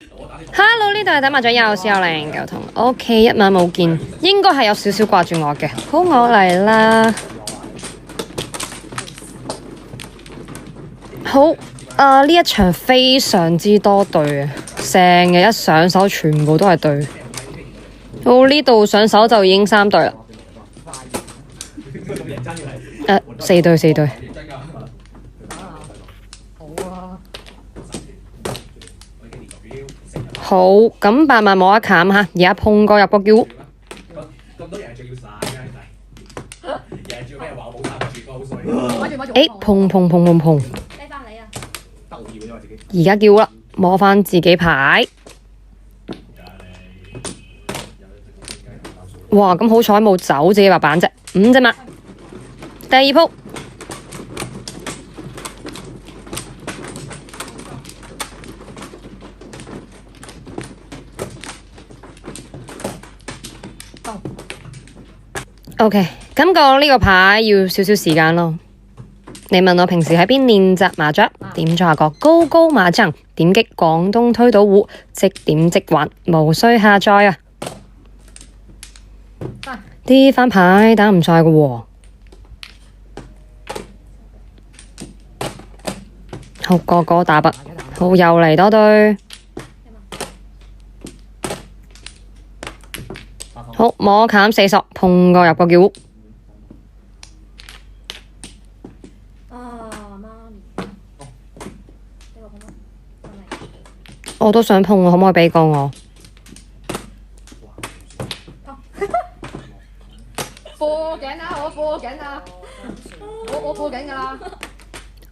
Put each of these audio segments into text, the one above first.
Hello， 呢度係打麻雀有小玲九同，OK， 一晚冇見，應該係有少少掛住我嘅。好，我嚟啦。好，呢一場非常之多對啊，成日一上手全部都係對。好，呢度上手就已經3對啦。4對4對。好，咁8萬冇得砍吓，而家碰過入個叫。咁多人仲要晒嘅係，人仲咩話冇砍住高水？碰。而家叫啦，摸翻自己牌。哇，咁好彩冇走自己白板啫，5隻馬。第二鋪。OK， 感覺呢個牌要少少時間咯。你問我平時喺邊練習麻雀，點咗下個高高麻將，點擊廣東推倒戶，即點即玩，無需下載啊！啲翻牌打唔晒㗎喎。好，個打筆，好又嚟多對。好，摸砍4索，碰過入個叫。我都想碰，可唔可以俾個我？報警啊！我報警啊！我報警㗎啦。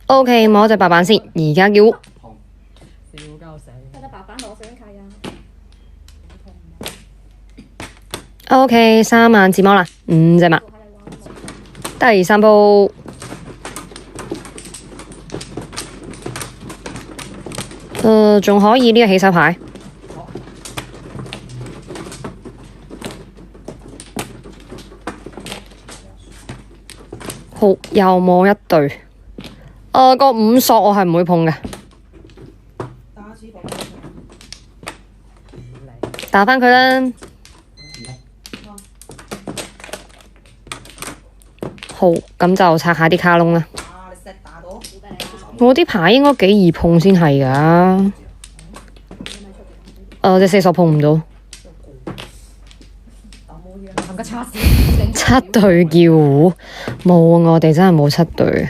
OK， 摸隻白板先，而家叫。笑鳩死！睇白板攞水契啊！OK， 3萬自摸啦，5隻馬。第3鋪。仲可以呢個起手牌。好，又摸一對。個5索我係唔會碰嘅。打返佢啦。好，咁就拆下啲卡窿啦。我啲牌應該幾易碰先係㗎。隻4索碰唔到。7對叫胡，冇啊！我哋真係冇7對。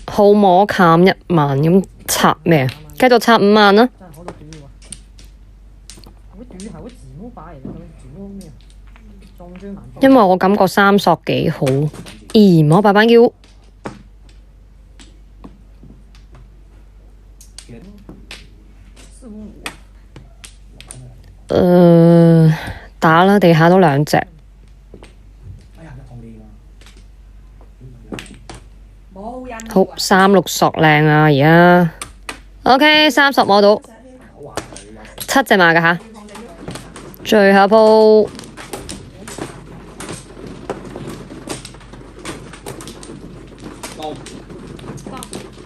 好，摸砍1萬，咁插咩啊？繼續插5萬啦。因為我感覺3索幾好。咦，摸白板叫。打啦，地下都2隻。好，3、6索靚啊！而家 OK， 30摸到7隻馬㗎吓，最後一鋪。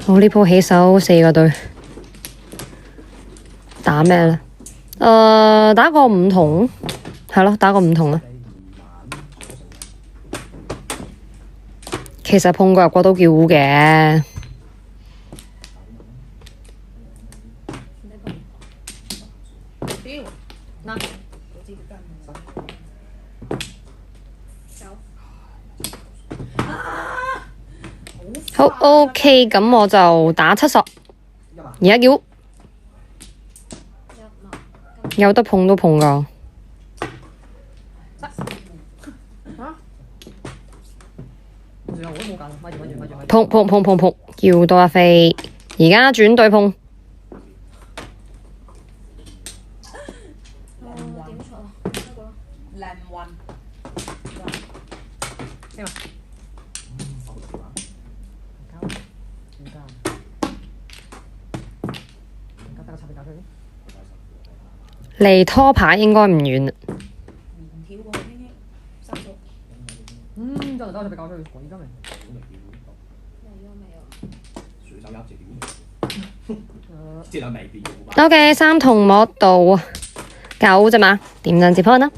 好，呢鋪起手4個對，打咩咧？打個5筒，係咯，打個5筒啦。其實碰過入過都叫嘅。好 OK， 咁我就打7索，而家叫有得碰都碰㗎。碰，叫多一飛，而家轉對碰。離拖牌應該唔遠。這樣子到這邊搞這個滾一個沒？OK，三筒摸到9隻馬，點陣接開啦。